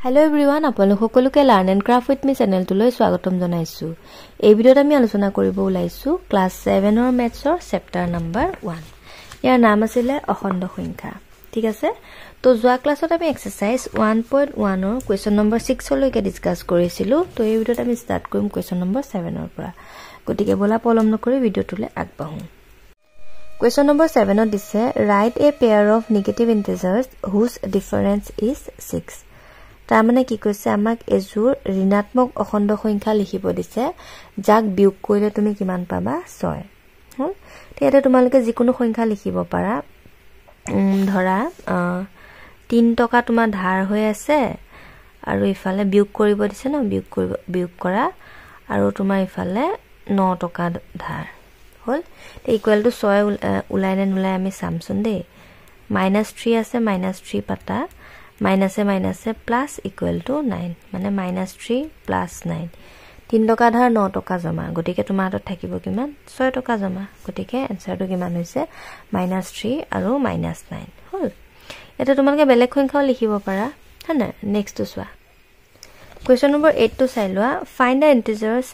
Hello everyone, আপোনালোক সকলোকে Learn and Craft with Me channel তুলৈ স্বাগতম জনাইছো। এই ভিডিওত আমি আলোচনা কৰিব ওলাইছো ক্লাস 7 ৰ ম্যাথছৰ চেপ্টাৰ নম্বৰ 1। ইয়াৰ নাম আছিল অখণ্ড সংখ্যা। ঠিক আছে? তো যোৱা ক্লাছত আমি এক্সাৰসাইজ 1.1 ৰ কোৱেশ্চন নম্বৰ 6 লৈকে ডিসকাস কৰিছিলো। তো এই ভিডিওত আমি স্টাৰ্ট কৰিম কোৱেশ্চন নম্বৰ 7 ৰ পৰা। গতিকে বলা পলম নকৰি ভিডিওটোলৈ আগবাঢ়ো। Question number 7 ত দিছে write a pair of negative integers whose difference is 6. তাৰ মানে কি কৈছে আমাক এজোৰ ঋণাত্মক অখণ্ড সংখ্যা লিখিব দিছে যাক বিয়োগ কৰিলে তুমি কিমান পাবা 6 হল তেতে তোমালকে যিকোনো সংখ্যা লিখিব পাৰা ধৰা 3 টকা তোমাৰ ধাৰ হৈ আছে আৰু ইফালে বিয়োগ কৰিব দিছে ন বিয়োগ কৰা আৰু তোমাৰ ইফালে 9 টকা ধাৰ হল তে ইকুৱেল টু 6 উলাই নে নুলাই আমি চামচোন দে -3 আছে -3 পাতা minus plus equal to 9 মানে -3 plus 9 3 টকা ধাৰ 9 টকা জমা গটিকে তোমাৰ হাতত থাকিব কিমান 6 টকা জমা গটিকে আনসাৰটো কিমান হৈছে -3 আৰু -9 হল এটা তোমালকে বেলেগ সংখ্যাও লিখিব পাৰা হয়না next two সোৱা question number 8 to চাই লোৱা find the integers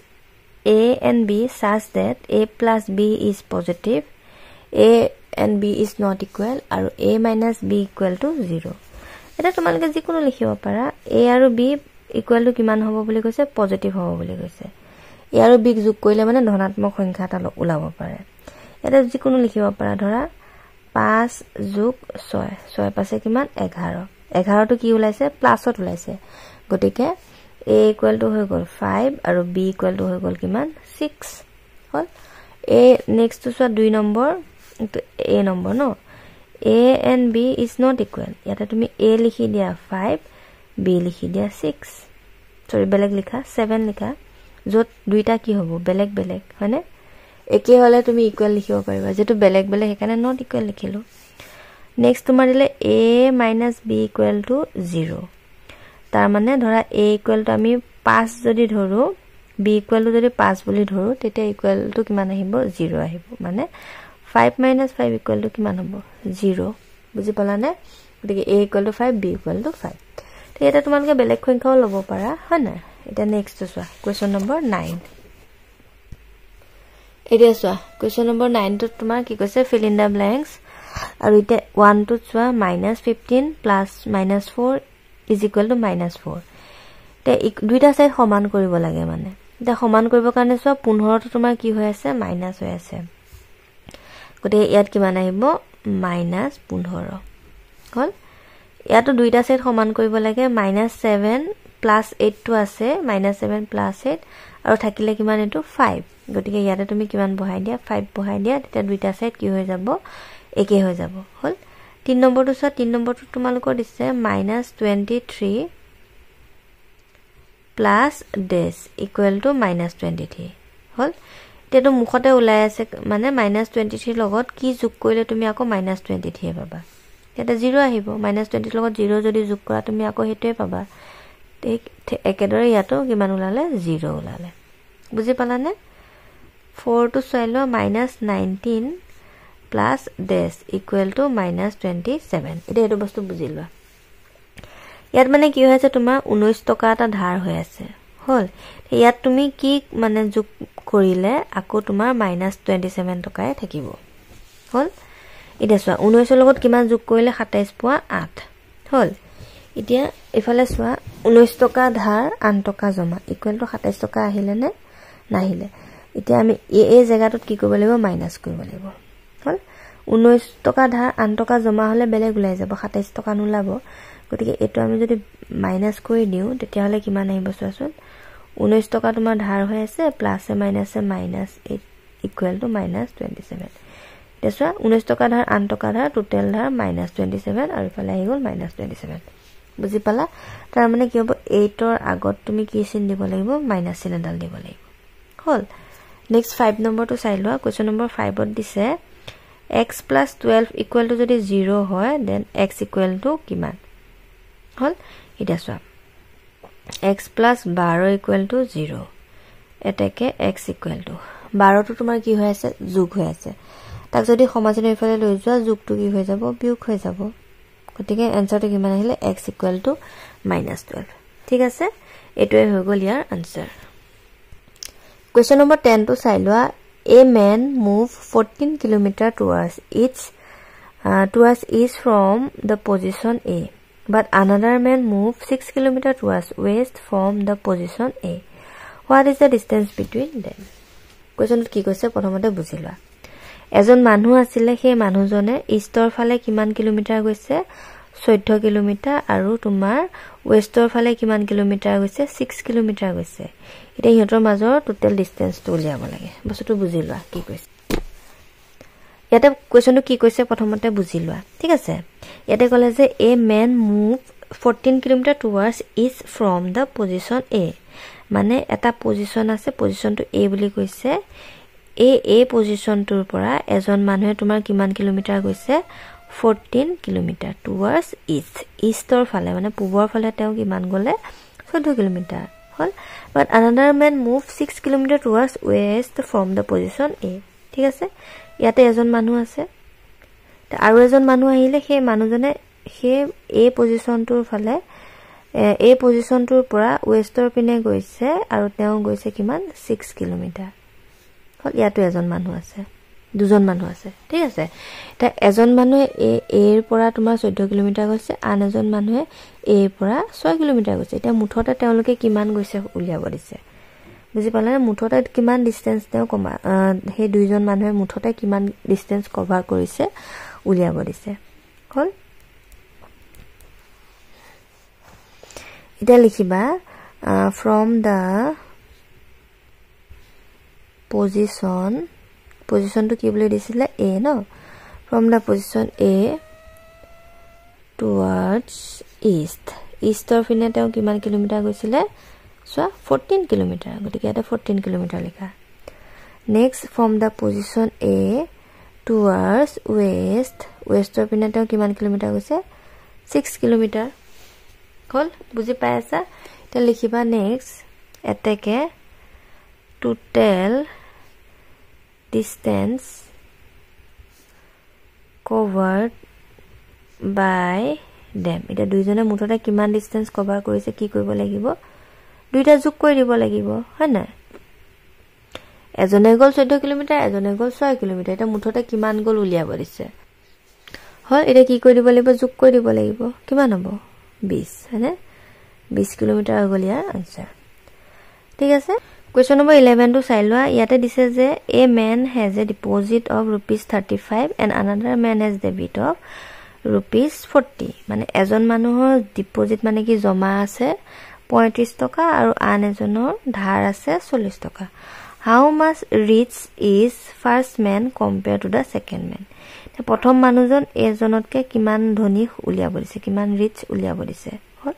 a and b such that a plus b is positive a and b is not equal আৰু a minus b equal to 0 এটা তোমালকে যিকোনো লিখিব পাৰা a আৰু b ইকুৱেল টু কিমান হ'ব বুলি কৈছে পজিটিভ হ'ব বুলি কৈছে a আৰু b যোগ কৰিলে মানে ধনাত্মক সংখ্যা এটা ওলাব পাৰে এটা যিকোনো লিখিব পাৰা ধৰা 5 যোগ 6 পাছে কিমান 11 টো কি ওলাইছে প্লাসত ওলাইছে গটিকে a ইকুৱেল টু হৈ গল 5 আৰু b ইকুৱেল টু হৈ গল কিমান 6 হল a next to 2 number a number ন A and B is not equal. ইয়াতে তুমি A লিখি দিয়া 5, B লিখি দিয়া 6. সৰি বেলেগ লিখা 7 লিখা। যত দুইটা কি হ'ব বেলেগ বেলেগ হয়নে? একে হলে তুমি ইকুৱেল লিখিব পাৰিবা। যেটো বেলেগ বেলেগ হেকানে not equal লিখিলো। নেক্সট তোমাৰ দিলে A - B equal to 0. তাৰ মানে ধৰা A equal to আমি 5 যদি ধৰো B equal to যদি 5 বুলি ধৰো তেতিয়া equal to কিমান আহিব 0 আহিব। মানে 5 minus 5 equal to কিমান হ'ব 0 বুজি পালানে গতিকে a equal to 5 b equal to 5 তে এটা তোমালকে বেলেগ সংখ্যাও লব পাৰা হয়না এটা নেক্সট সোৱা কোৱেশ্চন নম্বৰ 9 এটা সোৱা কোৱেশ্চন নম্বৰ 9 ত তোমাৰ কি কৈছে fill in the blanks আৰু এটা 1 টো সোৱা -15 plus -4 is equal to -4 তে দুইটা সাইড সমান কৰিব লাগে মানে এটা সমান কৰিব কাৰণে সোৱা 15 টো তোমাৰ কি হৈ আছে মাইনাস হৈ আছে গতে ইয়াত কিমান আহিব -15 হল ইয়াতো দুইটা সেট সমান কৰিব লাগে -7 + 8 টো আছে -7 + 8 আৰু থাকিলে কিমান এটো 5 গতিকে ইয়াতে তুমি কিমান বহাই দিয়া 5 বহাই দিয়া তেতিয়া দুইটা সেট কি হৈ যাব একে হৈ যাব হল 3 নম্বৰটো ছ 3 নম্বৰটো তোমালোকৰ দিছে -23 plus dash equal to -23 হল তেটো মুখতে ওলাই আছে মানে -23 লগত কি যোগ কৰিলে তুমি আকৌ -23 পাবা এটা 0 আহিব -20 লগত 0 যদি যোগ কৰা তুমি আকৌ হেটোৱে পাবা একেদৰে ইয়াতো কিমান ওলালে 0 ওলালে বুজি পালানে 4 টো চাইলো -19 plus dash equal to -27 এটা এটো বস্তু বুজিলোৱা ইয়াত মানে কি হৈছে তোমাৰ 19 টকা এটা ধাৰ হৈ আছে হল ইয়াত তুমি কি মানে যোগ কৰিলে আকৌ তোমাৰ -27 টকাই থাকিব হল এটা সোৱা 19 লগত কিমান যোগ কৰিলে 27 পোৱা 8 হল এতিয়া এফালে সোৱা 19 টকা ধাৰ 8 টকা জমা ইকুৱেল টু 27 টকা আহিলে নে নাহিলে এতিয়া আমি এই জায়গাটোত কি কৰিব লাগিব মাইনাস কৰিব লাগিব হল 19 টকা ধাৰ 8 টকা জমা হলে বেলেগ ওলাই যাব 27 টকা নোলাব গতিকে এটো আমি যদি মাইনাস কৰি দিও তেতিয়া হলে কিমান আহিব চোৱাচোন 19 টকা তোমাৰ ধাৰ হৈ আছে প্লাসে মাইনাসে -8 ইকুৱেল টু -27 তেছা 19 টকা ধাৰ 8 টকা ধাৰ টোটাল ধাৰ -27 আৰু ইফালে আহি গল -27 বুজি পালা তাৰ মানে কি হ'ব 8 ৰ আগত তুমি কি চিন দিব লাগিব মাইনাস চিন এডাল দিব লাগিব হল নেক্সট 5 নম্বৰটো চাই লোৱা কোৱেশ্চন নম্বৰ 5 ত দিছে x + 12 ইকুৱেল টু যদি 0 হয় দেন x ইকুৱেল টু কিমান হল এটা সোৱা x plus 12 equal to 0 এটাকে x equal to 12 টো তোমাৰ কি হৈ আছে যোগ হৈ আছে তাক যদি সমাজনৰ ইফালে লৈ যোৱা যোগটো কি হৈ যাব বিয়োগ হৈ যাব গতিকে আনসাৰটো কিমান আহিলে x equal to -12 ঠিক আছে এটোই হৈ গল ইয়াৰ answer Question number 10 to Sailwa. A man moved 14 kilometers towards east from the position A. But another man moved 6 kilometers towards west from the position A. What is the distance between them? Question কি কৈছে প্ৰথমতে বুজিলা এজন মানুহ আছিল সেই মানুহজনে ইষ্টৰ ফালে কিমান কিলোমিটাৰ গৈছে 14 কিলোমিটাৰ আৰু তোমাৰ ওয়েষ্টৰ ফালে কিমান কিলোমিটাৰ গৈছে 6 কিলোমিটাৰ গৈছে এটা ইহঁতৰ মাজৰ টোটাল ডিসটেন্সটো উলিয়াব লাগে বস্তুটো বুজিলা কি কৈছে ইয়াতে কোৱেশ্চনটো কি কৈছে প্ৰথমতে বুজিলা ঠিক আছে ইয়াতে ক'লে যে a man move 14 kilometre towards east from the position এ মানে এটা পজিশন আছে পজিশনটো এ বুলি কৈছে এ পজিশনটোৰ পৰা এজন মানুহে তোমাৰ কিমান কিলোমিটাৰ গৈছে 14 কিলোমিটাৰ টুৱাৰ্ডছ ইষ্টৰ ফালে মানে পূবৰ ফালে তেওঁ কিমান গলে 14 kilometre hall but another man moved 6 kilometers towards west from the position A ঠিক আছে ইয়াতে এজন মানুহ আছে আৰু এজন মানুহ আহিলে সেই মানুহজনে সেই A পজিশনটোৰ ফালে A পজিশনটোৰ পৰা ওয়েষ্টৰ পিনে গৈছে আৰু তেওঁ গৈছে কিমান 6 কিলোমিটাৰ হল ইয়াতে এজন মানুহ আছে দুজন মানুহ আছে ঠিক আছে তা এজন মানুহে এৰ পৰা তোমাৰ 14 কিলোমিটাৰ গৈছে আন এজন মানুহে এৰ পৰা 6 কিলোমিটাৰ গৈছে এটা মুঠতে তেওঁলোকে কিমান গৈছে উলিয়াব দিছে বুজি পালানে মুঠতে কিমান ডিসটেন্স তেওঁ কমা হে দুইজন মানুহে মুঠতে কিমান ডিসটেন্স কভাৰ কৰিছে উলিয়াব দিছে হল এটা লিখিবা from the position to কি বুলি দিছিলে A no from the position A towards eastৰ পিনে তেওঁ কিমান কিলোমিটাৰ গৈছিলে সো 14 কিলোমিটাৰ গতিকে এটা 14 কিলোমিটাৰ লিখা next from the position A towards westৰ পিনে তেওঁ কিমান কিলোমিটাৰ গৈছে 6 কিলোমিটাৰ হল বুজি পাইছা এটা লিখিবা next এতেকে total distance covered by them এটা দুইজনে মুঠতে কিমান ডিসটেন্স কভাৰ কৰিছে কি কৰিব লাগিব দুইটা যোগ কৰি দিব লাগিব হয় না এজনে গল 14 কিলোমিটাৰ এজনে গল 6 কিলোমিটাৰ এটা মুঠতে কিমান গল উলিয়াব দিছে হয় এটা কি কৰি দিব লাগিব যোগ কৰি দিব লাগিব কিমান হ'ব 20 হয়নে 20 কিলোমিটাৰ গল ইয়াৰ আনসাৰ ঠিক আছে Question number 11 to Sailwa. Yate dise je a man has a deposit of ₹35 and another man has debit of ₹40. Mane ejon manuhor deposit mane ki joma ase 35 toka aru an ejonor dhar ase 40 toka. How much rich is first man compared to the second man? Te prothom manujon ejonotke kiman dhoni uliya borise kiman rich uliya borise. Hol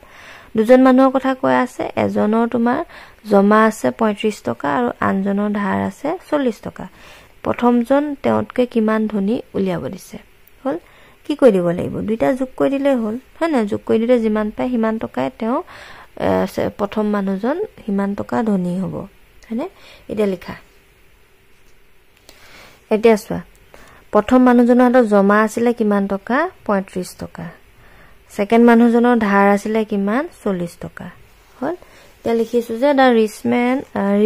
দুজন মানুহৰ কথা কৈ আছে এজনৰ তোমাৰ জমা আছে 35 টকা আৰু আনজনৰ ধাৰ আছে 40 টকা প্ৰথমজন তেওঁতকে কিমান ধনী উলিয়াব দিছে হল কি কৰি দিব লাগিব দুইটা যোগ কৰি দিলে হল হয় না যোগ কৰি দিলে যিমান পায় হিমান টকাই তেওঁ প্ৰথম মানুহজন হিমান টকা ধনী হ'ব হয়নে এটা লিখা এটা চোৱা প্ৰথম মানুহজনৰ হাতত জমা আছিল কিমান টকা 35 টকা Second মানুহজনৰ ধাৰ আছিল কিমান 40 টকা হল তে লিখিছো যে the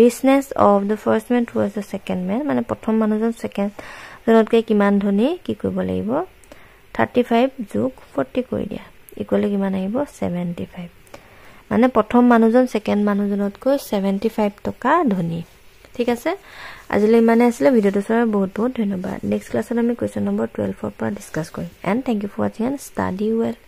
richness of the first man towards the second man মানে প্ৰথম মানুহজন সেকেন্ড জনতকৈ কিমান ধনী কি কৰিব লাগিব 35 যোগ 40 কৰি দিয়া ইকুৱেল কিমান আহিব 75 মানে প্ৰথম মানুহজন সেকেন্ড মানুহজনতকৈ 75 টকা ধনী ঠিক আছে আজিলৈ মানে আছিল ভিডিওটো চোৱাৰ বহুত বহুত ধন্যবাদ নেক্সট ক্লাছত আমি কোৱেশ্চন নম্বৰ 12 ৰ পৰা ডিসকাস কৰিম and thank you for watching and study well